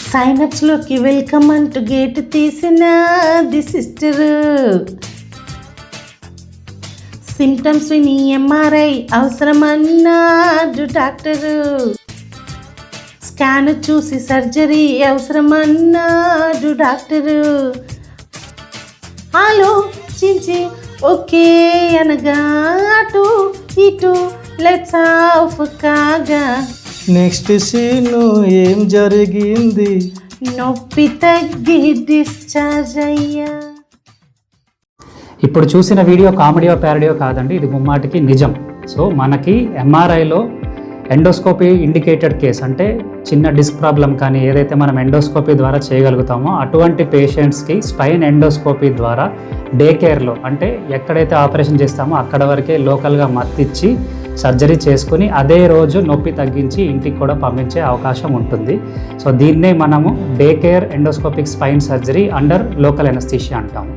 సైనప్స్లోకి welcome అంటూ gate తీసిన the sister. Symptoms విని ఎంఆర్ఐ అవసరమన్నాడు డాక్టరు. స్కాన్ చూసి సర్జరీ అవసరమన్నాడు డాక్టరు. ఆలోచించి ఓకే అనగా అటు ఇటు లెట్స్ ఆఫ్ కాగా నెక్స్ట్ సీను ఏం జరిగింది? నొప్పి తగ్గి డిశ్చార్జ్ అయ్యా. ఇప్పుడు చూసిన వీడియో కామెడీయో ప్యారడీయో కాదండి, ఇది ముమ్మాటికి నిజం. సో మనకి ఎంఆర్ఐలో ఎండోస్కోపీ ఇండికేటెడ్ కేస్, అంటే చిన్న డిస్క్ ప్రాబ్లం కానీ ఏదైతే మనం ఎండోస్కోపీ ద్వారా చేయగలుగుతామో అటువంటి పేషెంట్స్కి స్పైన్ ఎండోస్కోపీ ద్వారా డే కేర్లో, అంటే ఎక్కడైతే ఆపరేషన్ చేస్తామో అక్కడ వరకే లోకల్గా మత్తిచ్చి సర్జరీ చేసుకుని అదే రోజు నొప్పి తగ్గించి ఇంటికి కూడా పంపించే అవకాశం ఉంటుంది. సో దీన్నే మనము day care endoscopic spine surgery under local anaesthesia అంటాము.